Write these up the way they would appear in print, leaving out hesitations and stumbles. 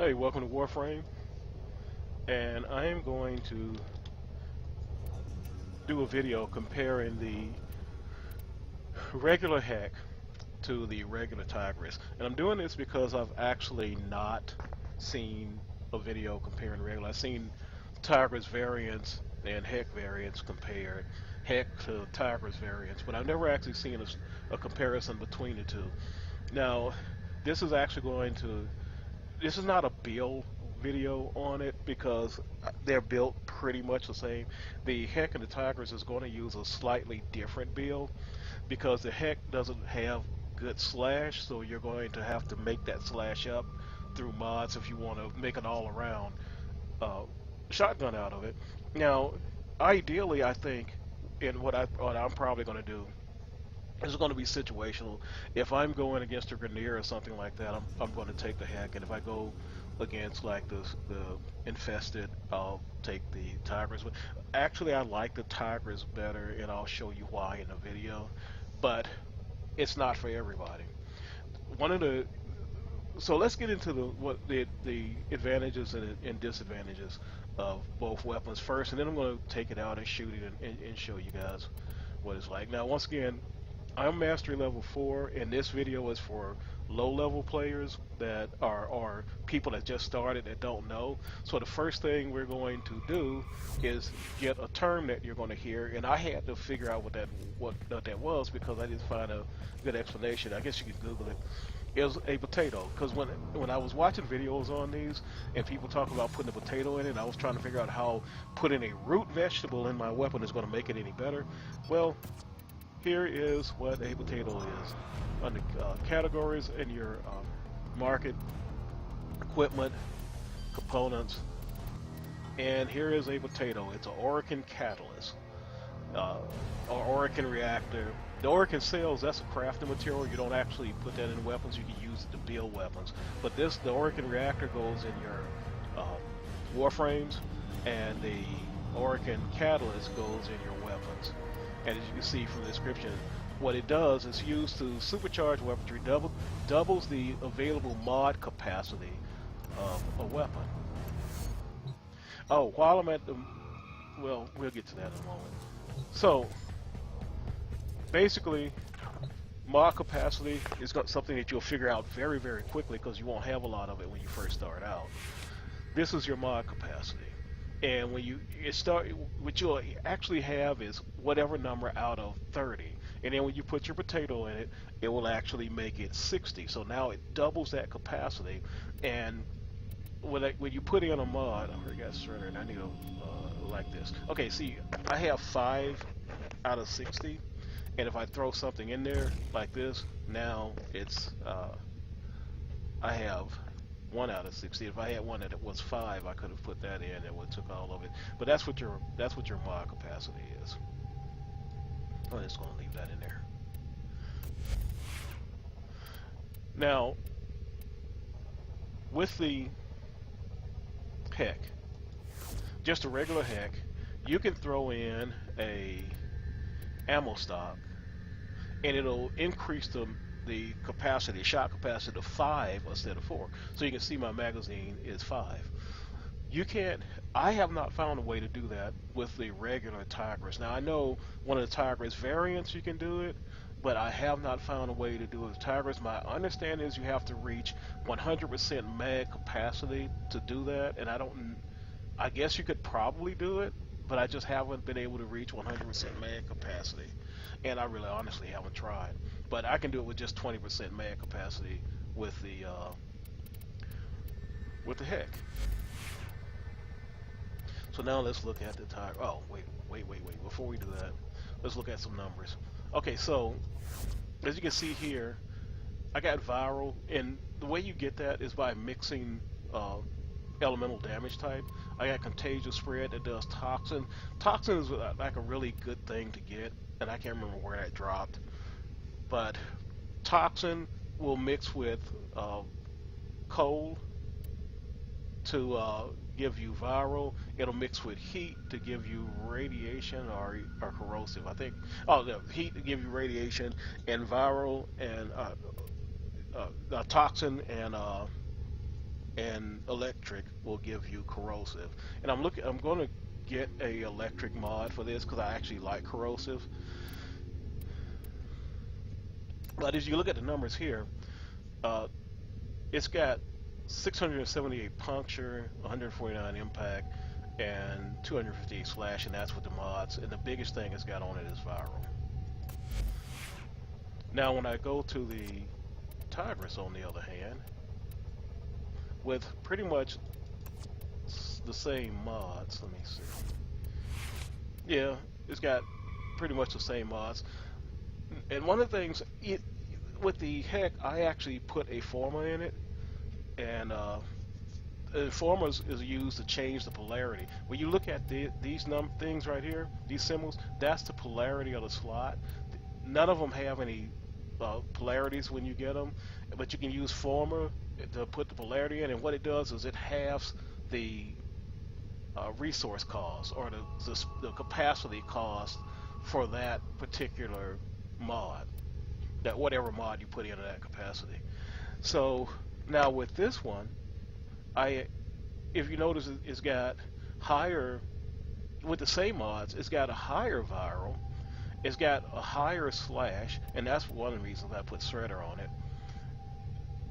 Hey, welcome to Warframe, and I am going to do a video comparing the regular Hek to the regular Tigris. And I'm doing this because I've actually not seen a video comparing regular. I've seen Tigris variants and Hek variants compared, Hek to Tigris variants, but I've never actually seen a comparison between the two. Now, this is actually going to this is not a build video on it because they're built pretty much the same. The Hek and the Tigris is going to use a slightly different build because the Hek doesn't have good slash, so you're going to have to make that slash up through mods if you want to make an all-around uh, shotgun out of it. Now, ideally, I think, in what I'm probably going to do is going to be situational. If I'm going against a Grenier or something like that, I'm going to take the Hek, and if I go against like the Infested, I'll take the Tigris. But actually, I like the Tigris better, and I'll show you why in the video. But it's not for everybody. One of the So let's get into the advantages and disadvantages of both weapons first, and then I'm going to take it out and shoot it and show you guys what it's like. Now, once again, I'm mastery level 4, and this video is for low-level players that are people that just started that don't know. So the first thing we're going to do is get a term that you're going to hear, and I had to figure out what that was because I didn't find a good explanation. I guess you could Google it. Is a potato, because when I was watching videos on these and people talk about putting a potato in it, I was trying to figure out how putting a root vegetable in my weapon is going to make it any better. Well, here is what a potato is. Under categories in your market, equipment, components, and here is a potato. It's an Orokin catalyst, or Orokin reactor. The Orokin cells, that's a crafting material. You don't actually put that in weapons. You can use it to build weapons. But the Orokin reactor goes in your Warframes, and the Orokin catalyst goes in your weapons. And as you can see from the description, what it does is used to supercharge weaponry, doubles the available mod capacity of a weapon. Oh, while I'm at the... Well, we'll get to that in a moment. So, basically, mod capacity is something that you'll figure out very, very quickly because you won't have a lot of it when you first start out. This is your mod capacity. And when you start, what you'll actually have is whatever number out of 30. And then when you put your potato in it, it will actually make it 60. So now it doubles that capacity. And when you put in a mod, I forgot Surrender, and I need to like this. Okay, see, I have 5 out of 60. And if I throw something in there like this, now it's I have 1 out of 60. If I had one that was 5, I could have put that in and would took all of it. But that's what your mod capacity is. I'm just going to leave that in there. Now, with the Hek, just a regular Hek, you can throw in a ammo stock, and it'll increase the capacity, shot capacity to 5 instead of 4. So you can see my magazine is 5. You can't. I have not found a way to do that with the regular Tigris. Now I know one of the Tigris variants you can do it, but I have not found a way to do it with Tigris. My understanding is you have to reach 100% mag capacity to do that, and I guess you could probably do it, but I just haven't been able to reach 100% mag capacity, and I really honestly haven't tried. But I can do it with just 20% mag capacity with the Hek. So now let's look at the Tigris. Oh, wait. Before we do that, let's look at some numbers. Okay, so as you can see here, I got viral, and the way you get that is by mixing elemental damage type. I got contagious spread that does toxin. Toxin is like a really good thing to get, and I can't remember where that dropped. But toxin will mix with cold to give you viral. It'll mix with heat to give you radiation or corrosive. I think. Oh, the heat to give you radiation, and viral and toxin and and electric will give you corrosive. And I'm going to get a electric mod for this because I actually like corrosive. But as you look at the numbers here, uh, it's got 678 puncture, 149 impact, and 258 slash, and that's with the mods. And the biggest thing it's got on it is viral. Now, when I go to the Tigris, on the other hand, with pretty much the same mods, let me see. Yeah, it's got pretty much the same mods. And one of the things, with the Hek, I actually put a former in it, and the former is used to change the polarity. When you look at these things right here, these symbols, that's the polarity of the slot. None of them have any polarities when you get them, but you can use former to put the polarity in, and what it does is it halves the resource cost, or the capacity cost for that particular mod, that whatever mod you put into that capacity. So now with this one, if you notice, it's got higher, with the same mods, it's got a higher viral, it's got a higher slash, and that's one of the reasons I put Shredder on it.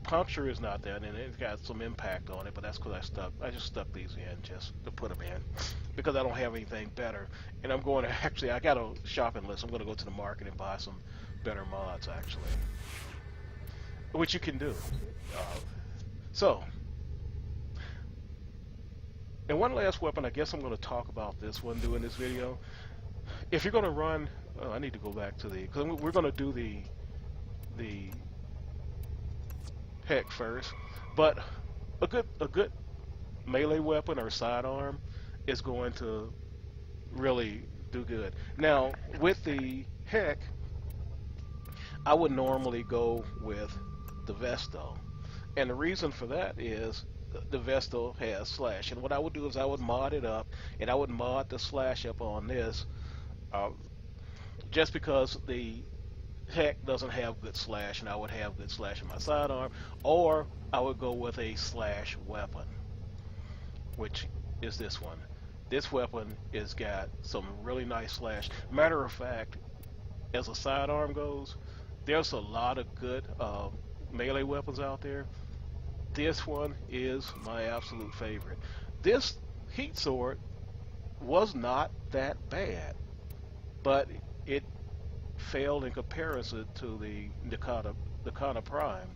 Puncture is not there, and it's got some impact on it, but that's because I just stuck these in just to put them in, because I don't have anything better. And I'm going to actually, I got a shopping list. I'm going to go to the market and buy some better mods, actually, which you can do. So, and one last weapon, I guess I'm going to talk about this one doing this video. If you're going to run, I need to go back to because we're going to do the Hek first, but a good melee weapon or sidearm is going to really do good. Now with the Hek, I would normally go with the Vesto, and the reason for that is the Vesto has slash, and what I would do is I would mod it up, and I would mod the slash up on this, just because the Hek doesn't have good slash, and I would have good slash in my sidearm, or I would go with a slash weapon, which is this one. This weapon has got some really nice slash. Matter of fact, as a sidearm goes, there's a lot of good melee weapons out there. This one is my absolute favorite. This heat sword was not that bad, but it failed in comparison to the Nakata Prime.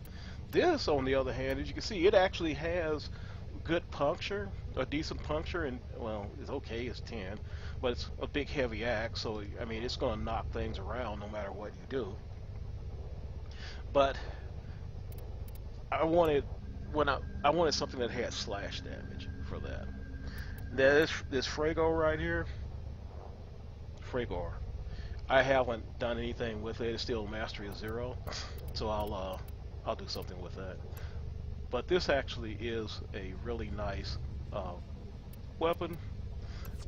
This, on the other hand, as you can see, it actually has good puncture, a decent puncture, and well, it's okay, it's 10, but it's a big heavy axe, so I mean, it's going to knock things around no matter what you do. But I wanted something that had slash damage for that. This Frago right here, Fragor, I haven't done anything with it. It's still mastery of 0, so I'll do something with that. But this actually is a really nice weapon,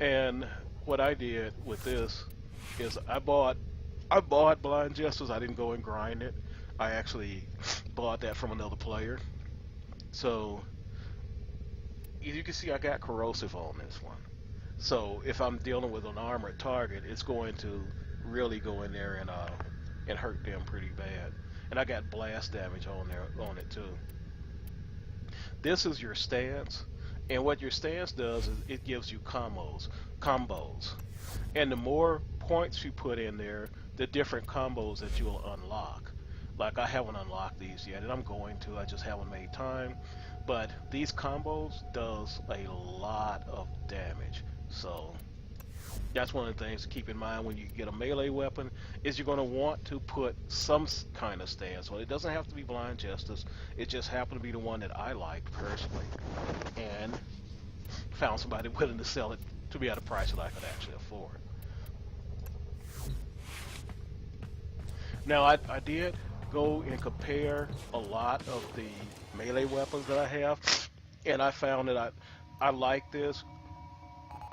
and what I did with this is I bought Blind Justice. I didn't go and grind it. I actually bought that from another player. So as you can see, I got corrosive on this one. So if I'm dealing with an armored target, it's going to really go in there and hurt them pretty bad. And I got blast damage on it too. This is your stance, and what your stance does is it gives you combos. And the more points you put in there, the different combos that you'll unlock. Like, I haven't unlocked these yet, and I'm going to, I just haven't made time. But these combos does a lot of damage. So that's one of the things to keep in mind when you get a melee weapon, is you're going to want to put some kind of stance on it. It doesn't have to be Blind Justice. It just happened to be the one that I liked personally, and found somebody willing to sell it to me at a price that I could actually afford. Now I did go and compare a lot of the melee weapons that I have, and I found that I like this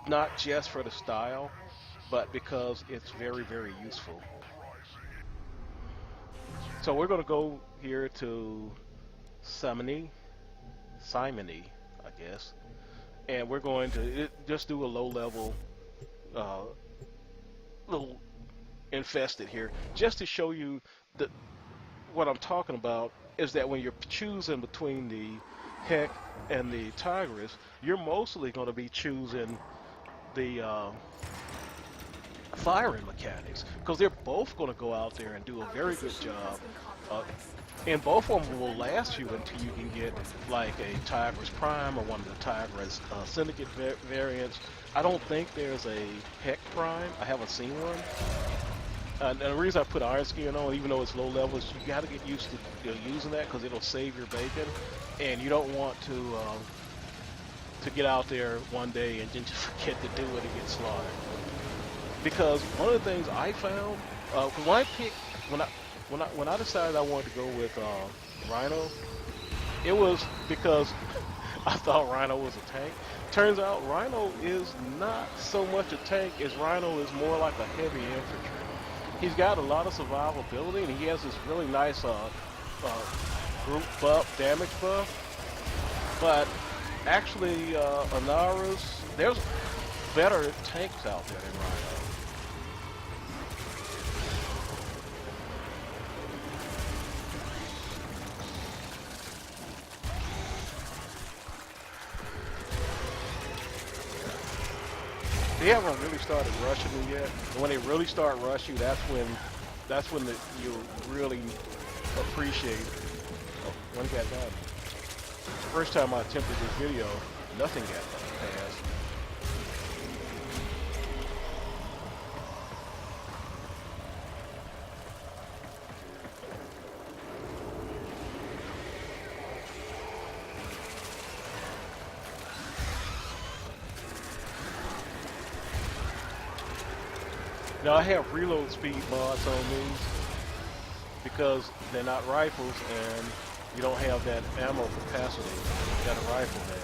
not just for the style, but because it's very, very useful. So we're going to go here to Samani, Simony, I guess. And we're going to just do a low level, uh, little infested here, just to show you that what I'm talking about is that when you're choosing between the Hek and the Tigris, you're mostly going to be choosing the firing mechanics because they're both going to go out there and do a very good job. Uh, and both of them will last you until you can get like a Tigris Prime or one of the Tigris Syndicate variants. I don't think there's a Hek Prime. I haven't seen one. And the reason I put Iron Skin on, even though it's low level, is you got to get used to using that because it'll save your bacon, and you don't want to get out there one day and then just forget to do it and get slaughtered. Because one of the things I found, when I decided I wanted to go with Rhino, it was because I thought Rhino was a tank. Turns out Rhino is not so much a tank as Rhino is more like a heavy infantry. He's got a lot of survivability, and he has this really nice group buff, damage buff. But actually, Anaras, there's better tanks out there than Rhino. They haven't really started rushing you yet. And when they really start rushing you, that's when you really appreciate. Oh, one got done. First time I attempted this video, nothing got passed. Now I have reload speed mods on these because they're not rifles and you don't have that ammo capacity that a rifle has.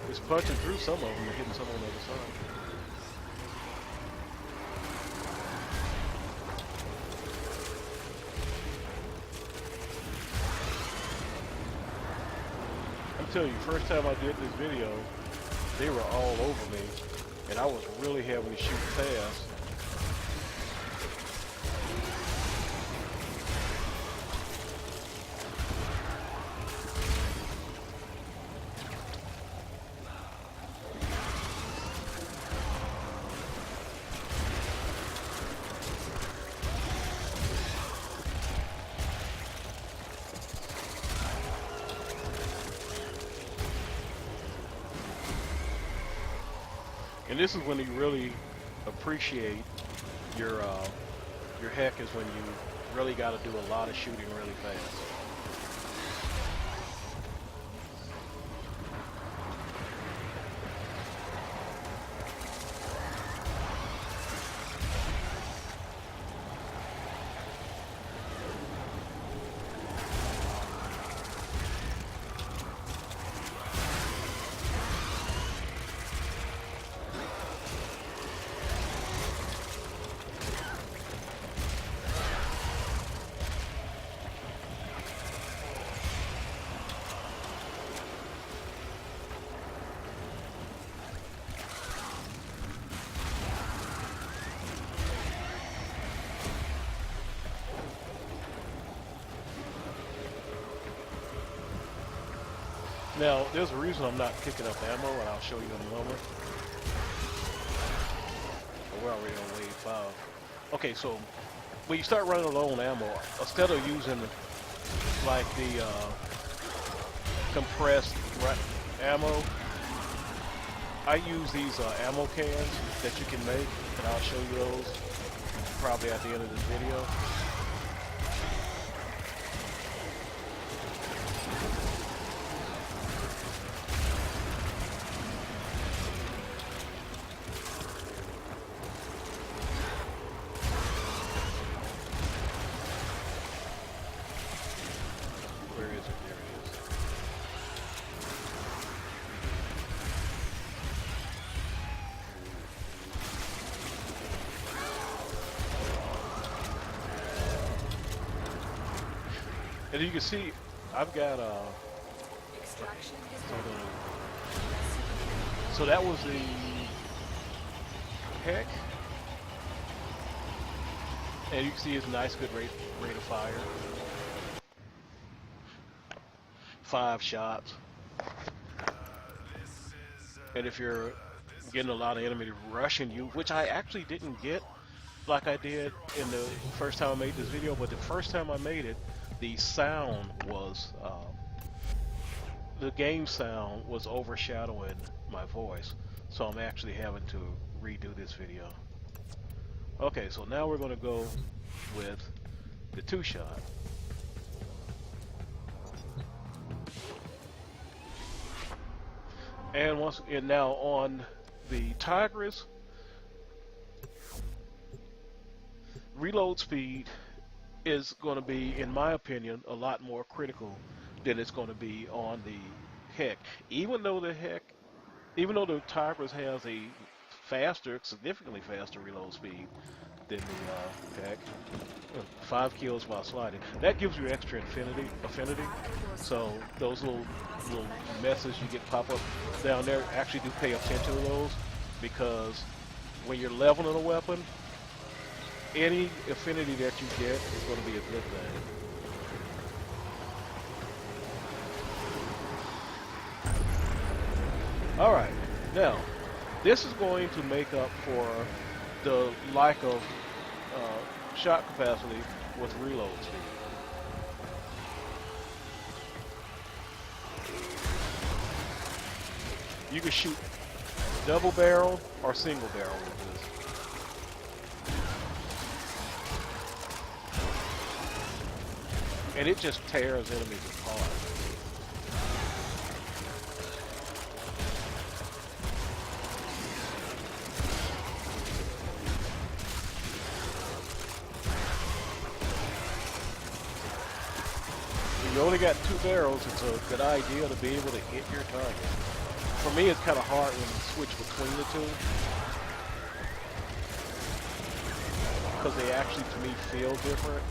He's punching through some of them and hitting some on the other side. I'm telling you, first time I did this video, they were all over me, and I was really having to shoot fast. And this is when you really appreciate your Hek, is when you really got to do a lot of shooting really fast. Now, there's a reason I'm not picking up ammo, and I'll show you in a moment. We're already on wave 5. Okay, so when you start running low on ammo, instead of using like the compressed ammo, I use these ammo cans that you can make, and I'll show you those probably at the end of this video. And you can see, I've got so that was the Hek, and you can see it's a nice, good rate of fire. 5 shots. And if you're getting a lot of enemy rushing you, which I actually didn't get like I did in the first time I made this video, but the first time I made it, the sound was, the game sound was overshadowing my voice. So I'm actually having to redo this video. Okay, so now we're going to go with the 2-shot. And now on the Tigris, reload speed is going to be, in my opinion, a lot more critical than it's going to be on the Hek. Even though the Tigris has a faster, significantly faster reload speed than the Hek. 5 kills while sliding. That gives you extra affinity. So those little messages you get pop up down there, actually do pay attention to those, because when you're leveling a weapon, any affinity that you get is going to be a good thing. Alright, now this is going to make up for the lack of shot capacity with reload speed. You can shoot double barrel or single barrel with this. And it just tears enemies apart. You only got 2 barrels, it's a good idea to be able to hit your target. For me, it's kind of hard when you switch between the two, because they actually, to me, feel different.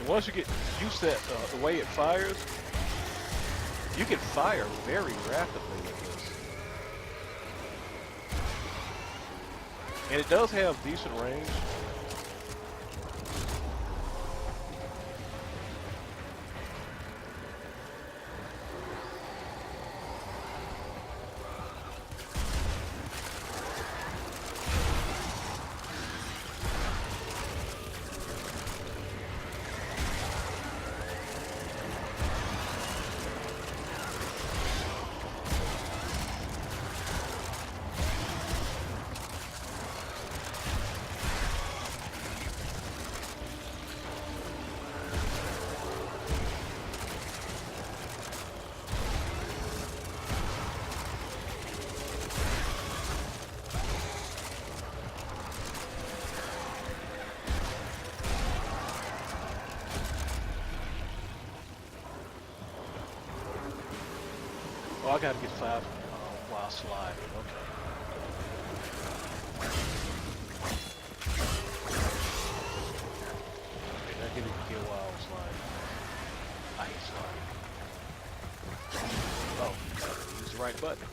Once you get used to the way it fires, you can fire very rapidly with this. And it does have decent range. Oh, I gotta get 5 while sliding. Okay. Okay, now get a kill while sliding. I hate sliding. Oh, use the right button.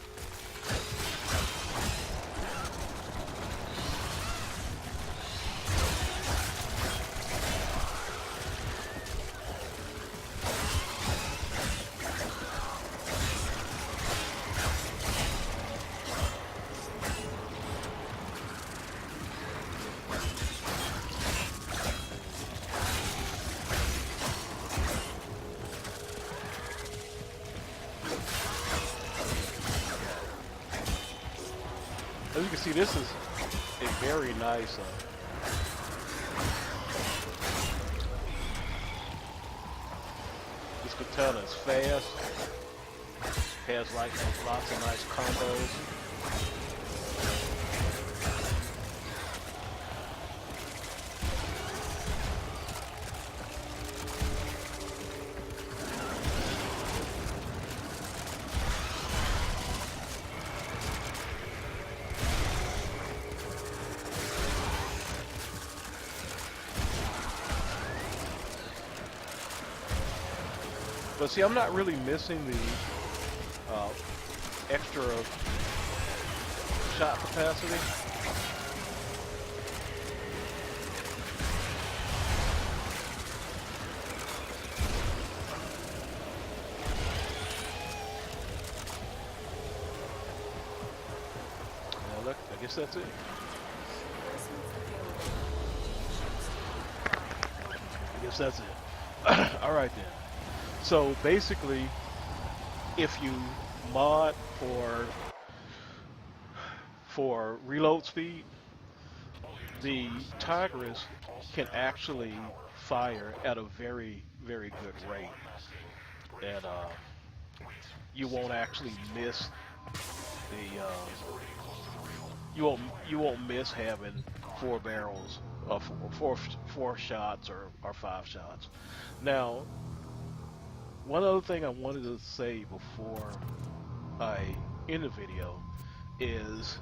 As you can see, this is a very nice This katana is fast, has like lots of nice combos. But see, I'm not really missing the extra shot capacity. Now look, I guess that's it. I guess that's it. All right then. So basically, if you mod for reload speed, the Tigris can actually fire at a very, very good rate, and you won't actually miss the you won't miss having 4 barrels of four shots or 5 shots. Now, one other thing I wanted to say before I end the video is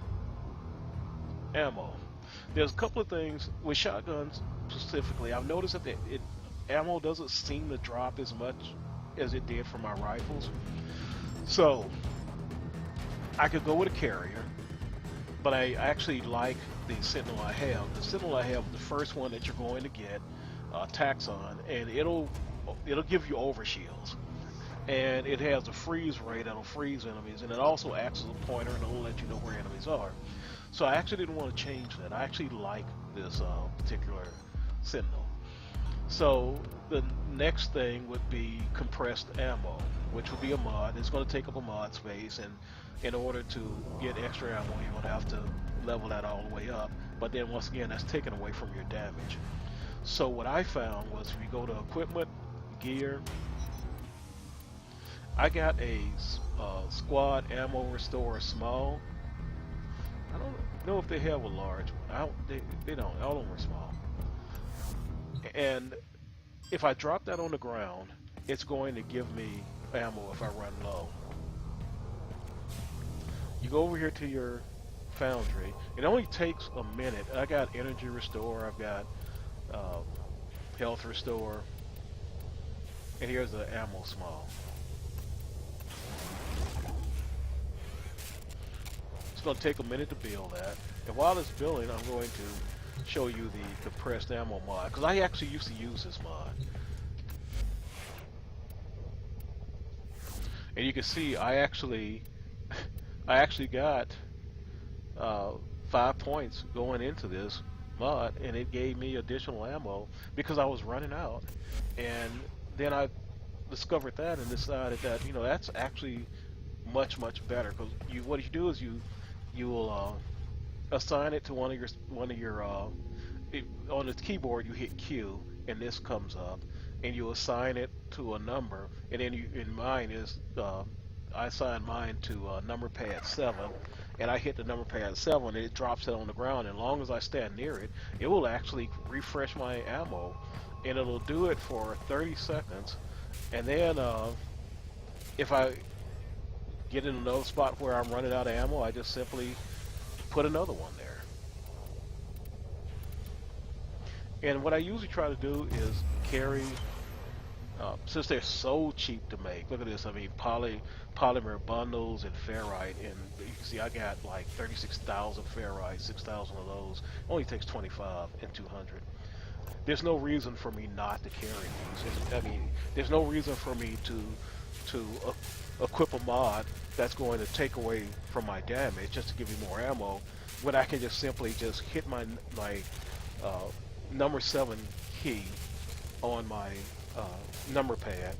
ammo. There's a couple of things with shotguns specifically. I've noticed that ammo doesn't seem to drop as much as it did for my rifles. So I could go with a carrier, but I actually like the Sentinel I have. The Sentinel I have, the first one that you're going to get, Taxon, and it'll give you overshields, and it has a freeze rate that'll freeze enemies, and it also acts as a pointer and it'll let you know where enemies are. So I actually didn't want to change that. I actually like this particular Sentinel. So the next thing would be compressed ammo, which would be a mod. It's going to take up a mod space, and in order to get extra ammo, you're going to have to level that all the way up. But then once again, that's taken away from your damage. So what I found was, if you go to equipment, gear, I got a squad ammo restore small. I don't know if they have a large one. They don't. All of them are small. And if I drop that on the ground, it's going to give me ammo if I run low. You go over here to your foundry. It only takes a minute. I got energy restore. I've got health restore. And here's the ammo small. It's going to take a minute to build that. And while it's building, I'm going to show you the compressed ammo mod, because I actually used to use this mod. And you can see I actually got 5 points going into this mod, and it gave me additional ammo because I was running out. And then I discovered that and decided that, you know, that's actually much better, because what you do is you will assign it to one of your on the keyboard. You hit Q and this comes up, and you assign it to a number, and then in mine is I assign mine to number pad 7, and I hit the number pad 7 and it drops it on the ground, and as long as I stand near it, it will actually refresh my ammo, and it'll do it for 30 seconds. And then if I get in another spot where I'm running out of ammo, I just simply put another one there. And what I usually try to do is carry, since they're so cheap to make, look at this, I mean polymer bundles and ferrite, and you can see I got like 36,000 ferrite, 6,000 of those. Only takes 25 and 200. There's no reason for me not to carry these. I mean, there's no reason for me to equip a mod that's going to take away from my damage just to give me more ammo, when I can just simply just hit my number 7 key on my number pad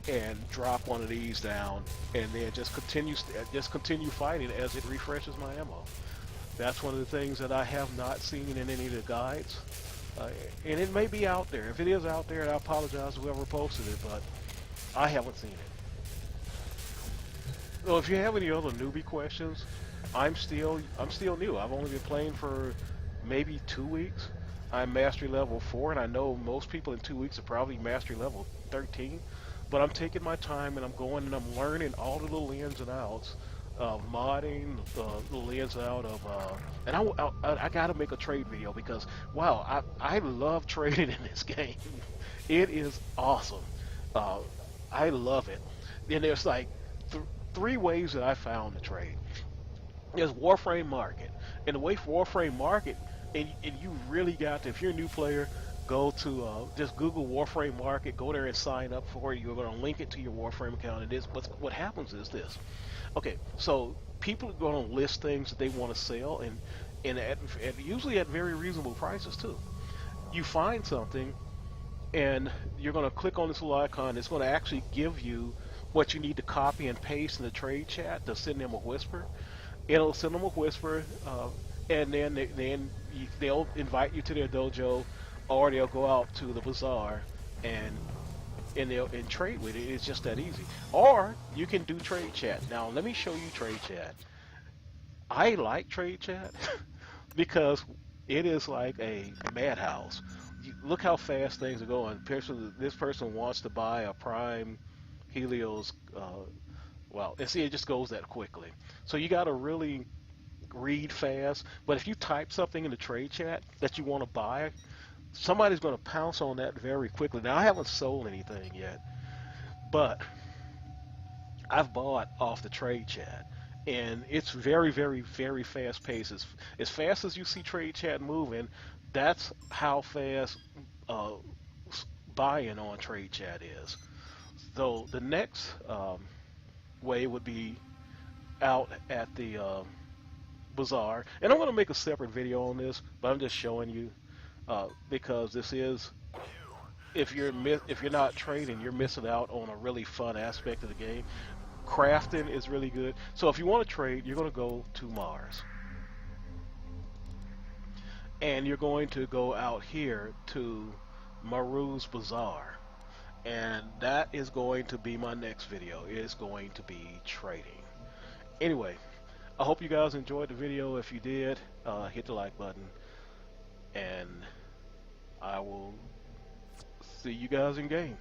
and drop one of these down, and then just continue fighting as it refreshes my ammo. That's one of the things that I have not seen in any of the guides, and it may be out there. If it is out there, I apologize to whoever posted it, but I haven't seen it. So if you have any other newbie questions, I'm still new. I've only been playing for maybe 2 weeks. I'm mastery level 4, and I know most people in 2 weeks are probably mastery level 13. But I'm taking my time and I'm going and I'm learning all the little ins and outs of modding, the little ins and out of, and I gotta make a trade video because wow, I love trading in this game. It is awesome. Uh, I love it. And there's like th three ways that I found to trade. There's Warframe Market, and the way for Warframe Market, and you really got to, if you're a new player, go to just Google Warframe Market, go there and sign up for it. You're going to link it to your Warframe account. And this, what happens is this. Okay, so people are going to list things that they want to sell, and at usually at very reasonable prices too. You find something, and you're going to click on this little icon. It's going to actually give you what you need to copy and paste in the trade chat to send them a whisper. It'll send them a whisper, and then they'll invite you to their dojo, or they'll go out to the bazaar and they'll trade with it. It's just that easy. Or you can do trade chat. Now let me show you trade chat. I like trade chat because it is like a madhouse. Look how fast things are going. This person wants to buy a Prime Helios. Well, and see, it just goes that quickly. So you got to really read fast. But if you type something in the trade chat that you want to buy, somebody's going to pounce on that very quickly. Now, I haven't sold anything yet, but I've bought off the trade chat. And it's very, very, very fast paced. As fast as you see trade chat moving, that's how fast uh, buying on trade chat is. So the next way would be out at the bazaar, and I'm going to make a separate video on this, but I'm just showing you because this is, if you're not trading, you're missing out on a really fun aspect of the game. Crafting is really good. So if you want to trade, you're going to go to Mars, and you're going to go out here to Maru's Bazaar, and that is going to be my next video. It is going to be trading. Anyway, I hope you guys enjoyed the video. If you did, hit the like button, and I will see you guys in game.